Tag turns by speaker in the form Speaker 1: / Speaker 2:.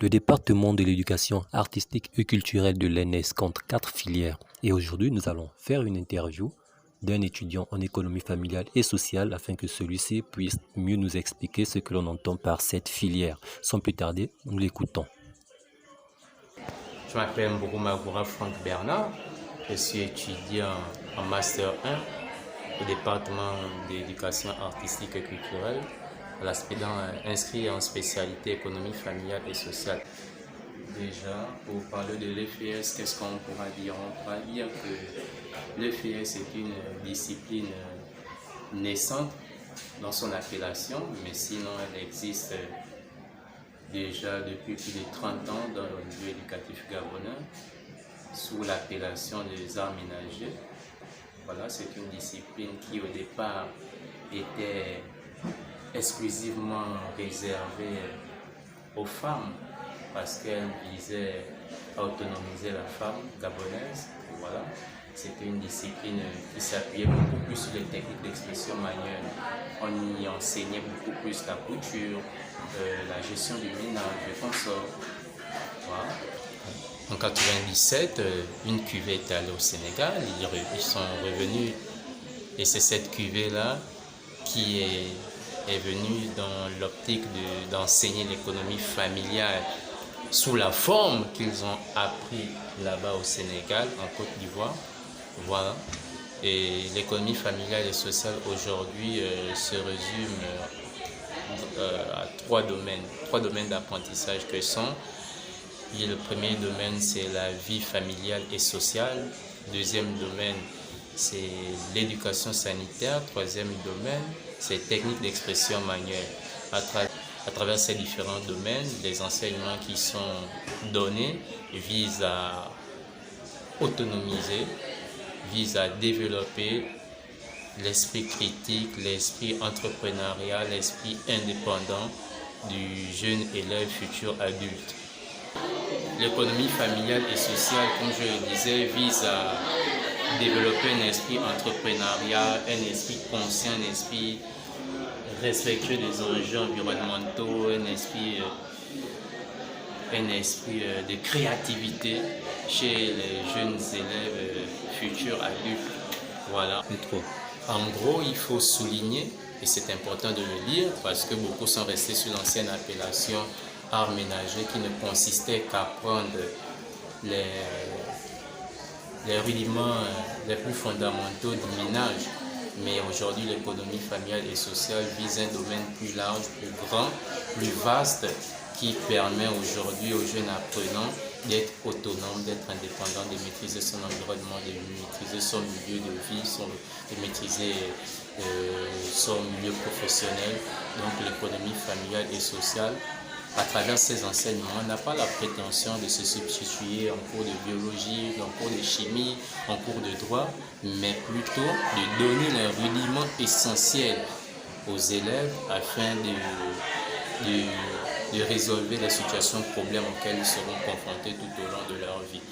Speaker 1: Le département de l'éducation artistique et culturelle de l'ENS compte 4 filières et aujourd'hui nous allons faire une interview d'un étudiant en économie familiale et sociale afin que celui-ci puisse mieux nous expliquer ce que l'on entend par cette filière. Sans plus tarder, nous l'écoutons.
Speaker 2: Je m'appelle Mbougouma Franck Bernard, je suis étudiant en Master 1 au département d'éducation artistique et culturelle, inscrit en spécialité économie familiale et sociale. Déjà, pour parler de l'EFS, qu'est-ce qu'on pourra dire? On pourra dire que l'EFS est une discipline naissante dans son appellation, mais sinon elle existe déjà depuis plus de 30 ans dans le milieu éducatif gabonais sous l'appellation des arts ménagers. Voilà, c'est une discipline qui au départ était exclusivement réservée aux femmes parce qu'elle visait à autonomiser la femme gabonaise. Voilà. C'était une discipline qui s'appuyait beaucoup plus sur les techniques d'expression manuelle. On y enseignait beaucoup plus la couture, la gestion du ménage, des consorts. Voilà. En 1997, une cuvée est allée au Sénégal, ils sont revenus et c'est cette cuvée-là qui est venue dans l'optique d'enseigner l'économie familiale sous la forme qu'ils ont appris là-bas au Sénégal, en Côte d'Ivoire. Voilà. Et l'économie familiale et sociale aujourd'hui se résume à trois domaines d'apprentissage que sont. Et le premier domaine, c'est la vie familiale et sociale. Deuxième domaine, c'est l'éducation sanitaire. Troisième domaine, c'est techniques d'expression manuelle. À travers ces différents domaines, les enseignements qui sont donnés visent à autonomiser, visent à développer l'esprit critique, l'esprit entrepreneurial, l'esprit indépendant du jeune élève futur adulte. L'économie familiale et sociale, comme je le disais, vise à développer un esprit entrepreneurial, un esprit conscient, un esprit respectueux des enjeux environnementaux, un esprit de créativité chez les jeunes élèves futurs adultes. Voilà. En gros, il faut souligner, et c'est important de le dire, parce que beaucoup sont restés sur l'ancienne appellation art ménager qui ne consistait qu'à prendre les rudiments les plus fondamentaux du ménage. Mais aujourd'hui, l'économie familiale et sociale vise un domaine plus large, plus grand, plus vaste, qui permet aujourd'hui aux jeunes apprenants d'être autonomes, d'être indépendants, de maîtriser son environnement, de maîtriser son milieu de vie, de maîtriser son milieu professionnel. Donc l'économie familiale et sociale, à travers ces enseignements, n'a pas la prétention de se substituer en cours de biologie, en cours de chimie, en cours de droit, mais plutôt de donner les rudiments essentiels aux élèves afin de résolver les situations, problèmes auxquels ils seront confrontés tout au long de leur vie.